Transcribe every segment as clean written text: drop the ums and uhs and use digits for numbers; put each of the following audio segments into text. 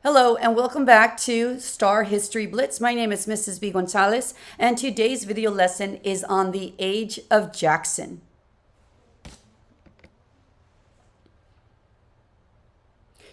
Hello and welcome back to STAAR History Blitz. My name is Mrs. B. Gonzalez and today's video lesson is on the age of Jackson.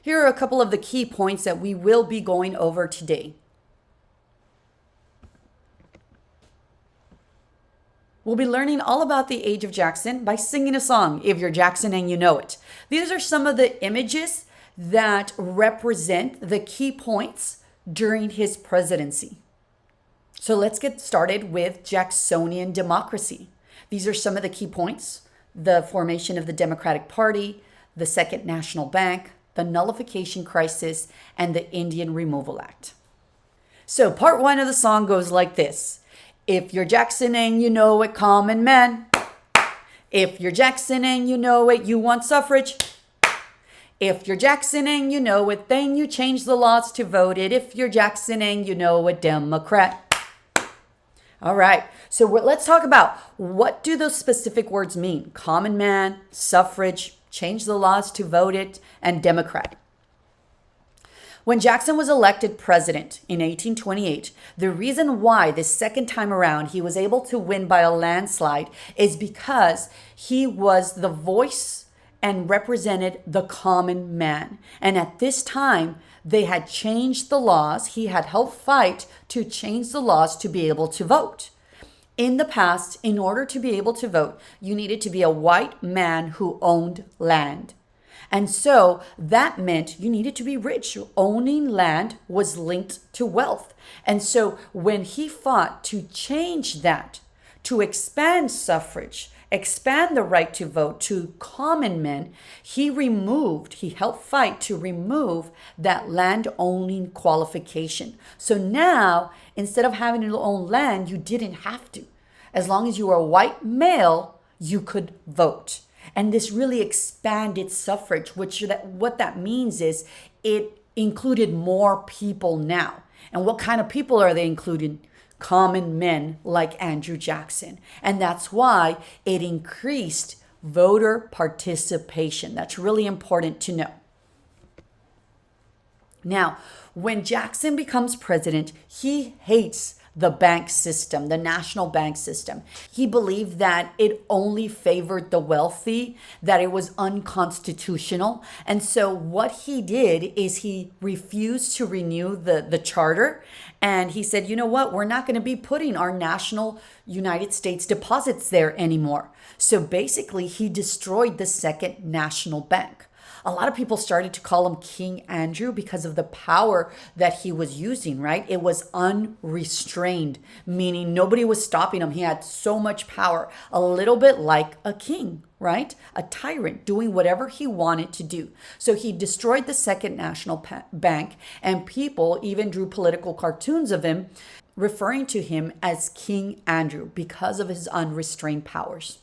Here are a couple of the key points that we will be going over today. We'll be learning all about the age of Jackson by singing a song, If You're Jackson and You Know It. These are some of the images that represent the key points during his presidency. So let's get started with Jacksonian democracy. These are some of the key points: the formation of the Democratic Party, the Second National Bank, the Nullification Crisis, and the Indian Removal Act. So part one of the song goes like this. If you're Jackson and you know it, common man. If you're Jackson and you know it, you want suffrage. If you're Jackson and you know it, then you change the laws to vote it. If you're Jackson and you know it, Democrat. All right, so let's talk about what do those specific words mean? Common man, suffrage, change the laws to vote it, and Democrat. When Jackson was elected president in 1828, the reason why this second time around he was able to win by a landslide is because he was the voice and represented the common man. And at this time, they had changed the laws. He had helped fight to change the laws to be able to vote. In the past, in order to be able to vote, you needed to be a white man who owned land. And so that meant you needed to be rich. Owning land was linked to wealth. And so when he fought to change that, to expand suffrage, expand the right to vote to common men, he helped fight to remove that land owning qualification. So now, instead of having to own land, you didn't have to. As long as you were a white male, you could vote. And this really expanded suffrage, what that means is it included more people now. And what kind of people are they including? Common men like Andrew Jackson. And that's why it increased voter participation. That's really important to know. Now, when Jackson becomes president, he hates the bank system, the national bank system. He believed that it only favored the wealthy, that it was unconstitutional. And so what he did is he refused to renew the charter. And he said, you know what, we're not going to be putting our national United States deposits there anymore. So basically, he destroyed the Second National Bank. A lot of people started to call him King Andrew because of the power that he was using, right? It was unrestrained, meaning nobody was stopping him. He had so much power, a little bit like a king, right? A tyrant doing whatever he wanted to do. So he destroyed the Second National Bank, and people even drew political cartoons of him, referring to him as King Andrew because of his unrestrained powers.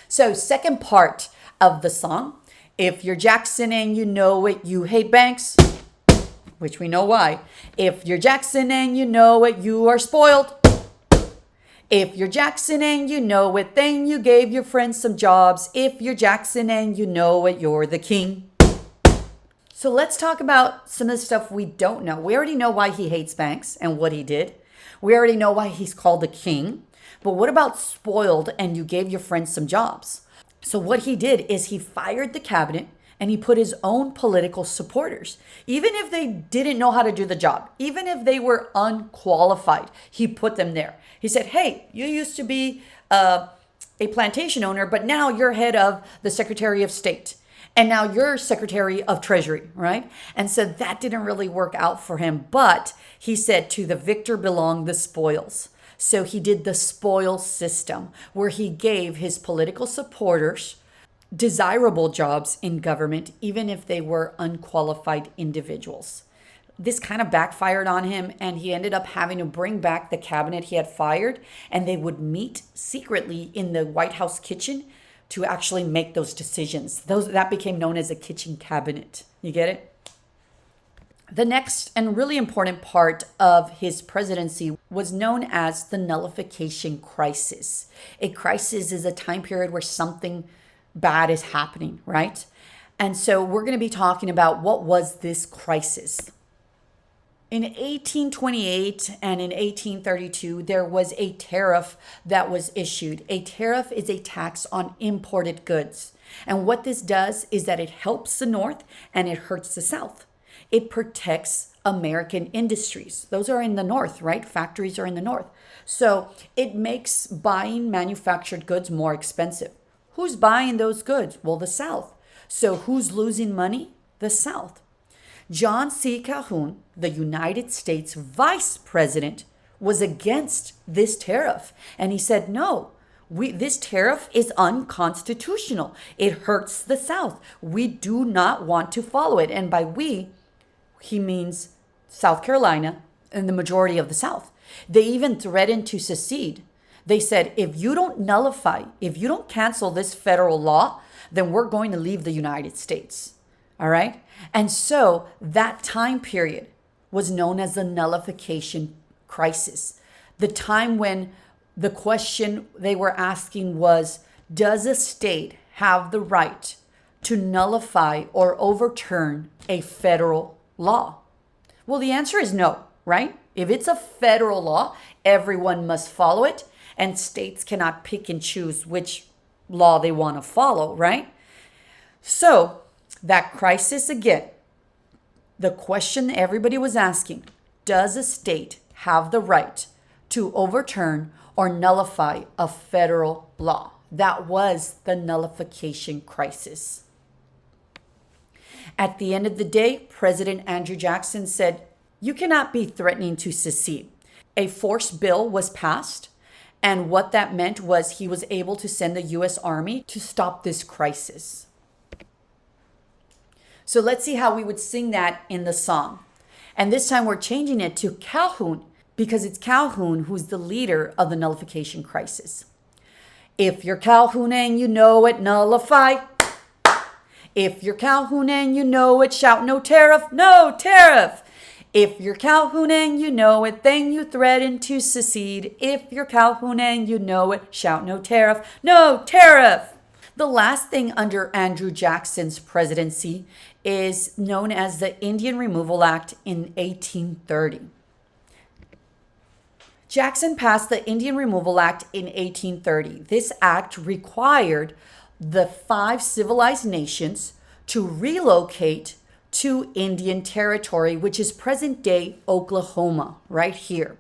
So second part of the song, if you're Jackson and you know it, you hate banks, which we know why. If you're Jackson and you know it, you are spoiled. If you're Jackson and you know it, then you gave your friends some jobs. If you're Jackson and you know it, you're the king. So let's talk about some of the stuff we don't know. We already know why he hates banks and what he did. We already know why he's called the king. But what about spoiled and you gave your friends some jobs? So what he did is he fired the cabinet and he put his own political supporters. Even if they didn't know how to do the job, even if they were unqualified, he put them there. He said, hey, you used to be a plantation owner, but now you're head of the Secretary of State. And now you're Secretary of Treasury, right? And so that didn't really work out for him. But he said, to the victor belong the spoils. So he did the spoil system where he gave his political supporters desirable jobs in government, even if they were unqualified individuals. This kind of backfired on him, and he ended up having to bring back the cabinet he had fired, and they would meet secretly in the White House kitchen to actually make those decisions. That became known as a kitchen cabinet. You get it? The next and really important part of his presidency was known as the Nullification Crisis. A crisis is a time period where something bad is happening, right? And so we're going to be talking about what was this crisis. In 1828 and in 1832, there was a tariff that was issued. A tariff is a tax on imported goods. And what this does is that it helps the North and it hurts the South. It protects American industries. Those are in the North, right? Factories are in the North. So it makes buying manufactured goods more expensive. Who's buying those goods? Well, the South. So who's losing money? The South. John C. Calhoun, the United States Vice President, was against this tariff. And he said, no, this tariff is unconstitutional. It hurts the South. We do not want to follow it. And by we, he means South Carolina and the majority of the South. They even threatened to secede. They said, if you don't nullify, if you don't cancel this federal law, then we're going to leave the United States. All right? And so that time period was known as the Nullification Crisis. The time when the question they were asking was, does a state have the right to nullify or overturn a federal law? Well, the answer is no, right? If it's a federal law, everyone must follow it, and states cannot pick and choose which law they want to follow, right? So that crisis again, the question everybody was asking, does a state have the right to overturn or nullify a federal law? That was the Nullification Crisis. At the end of the day, President Andrew Jackson said, you cannot be threatening to secede. A force bill was passed, and what that meant was he was able to send the U.S. Army to stop this crisis. So let's see how we would sing that in the song. And this time we're changing it to Calhoun, because it's Calhoun who's the leader of the Nullification Crisis. If you're Calhoun and you know it, nullify. If you're Calhoun and you know it, shout no tariff, no tariff. If you're Calhoun and you know it, then you threaten to secede. If you're Calhoun and you know it, shout no tariff, no tariff. The last thing under Andrew Jackson's presidency is known as the Indian Removal Act in 1830. Jackson passed the Indian Removal Act in 1830. This act required the 5 civilized nations to relocate to Indian Territory, which is present-day Oklahoma, right here.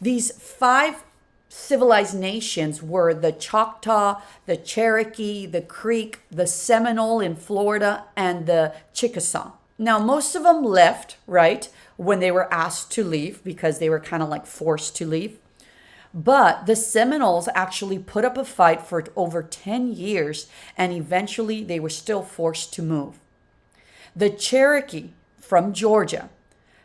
These 5 civilized nations were the Choctaw, the Cherokee, the Creek, the Seminole in Florida, and the Chickasaw. Now, most of them left, right, when they were asked to leave, because they were kind of like forced to leave. But the Seminoles actually put up a fight for over 10 years, and eventually they were still forced to move. The Cherokee from Georgia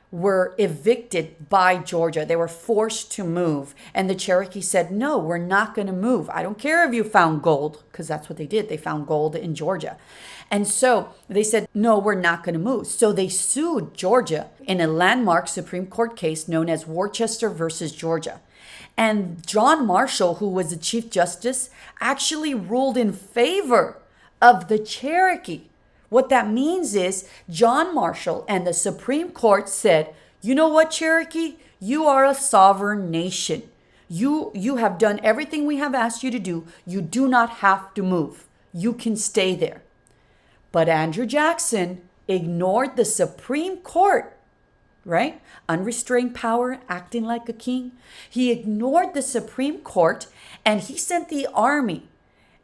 were evicted by Georgia. They were forced to move. And the Cherokee said, no, we're not going to move. I don't care if you found gold, because that's what they did. They found gold in Georgia. And so they said, no, we're not going to move. So they sued Georgia in a landmark Supreme Court case known as Worcester versus Georgia. And John Marshall, who was the Chief Justice, actually ruled in favor of the Cherokee. What that means is John Marshall and the Supreme Court said, you know what, Cherokee? You are a sovereign nation. You have done everything we have asked you to do. You do not have to move. You can stay there. But Andrew Jackson ignored the Supreme Court, right? Unrestrained power, acting like a king. He ignored the Supreme Court, and he sent the army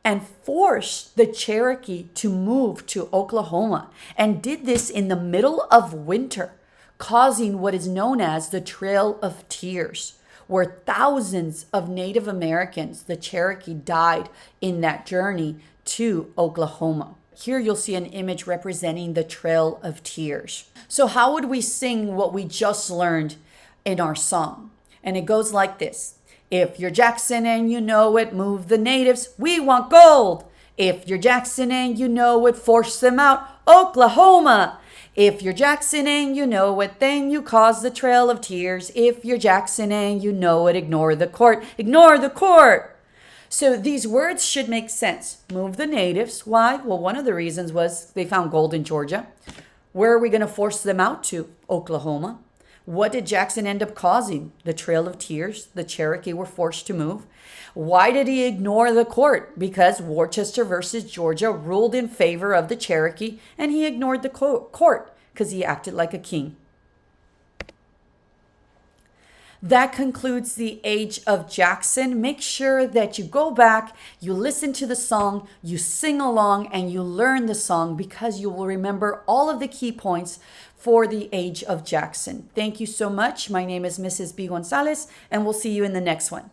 and forced the Cherokee to move to Oklahoma, and did this in the middle of winter, causing what is known as the Trail of Tears, where thousands of Native Americans, the Cherokee, died in that journey to Oklahoma. Here you'll see an image representing the Trail of Tears. So how would we sing what we just learned in our song? And it goes like this. If you're Jackson and you know it, move the natives, we want gold. If you're Jackson and you know it, force them out, Oklahoma. If you're Jackson and you know it, then you cause the Trail of Tears. If you're Jackson and you know it, ignore the court, ignore the court. So these words should make sense. Move the natives. Why? Well, one of the reasons was they found gold in Georgia. Where are we going to force them out to? Oklahoma. What did Jackson end up causing? The Trail of Tears. The Cherokee were forced to move. Why did he ignore the court? Because Worcester versus Georgia ruled in favor of the Cherokee, and he ignored the court because he acted like a king. That concludes the Age of Jackson. Make sure that you go back, you listen to the song, you sing along, and you learn the song, because you will remember all of the key points for the Age of Jackson. Thank you so much. My name is Mrs. B. Gonzalez, and we'll see you in the next one.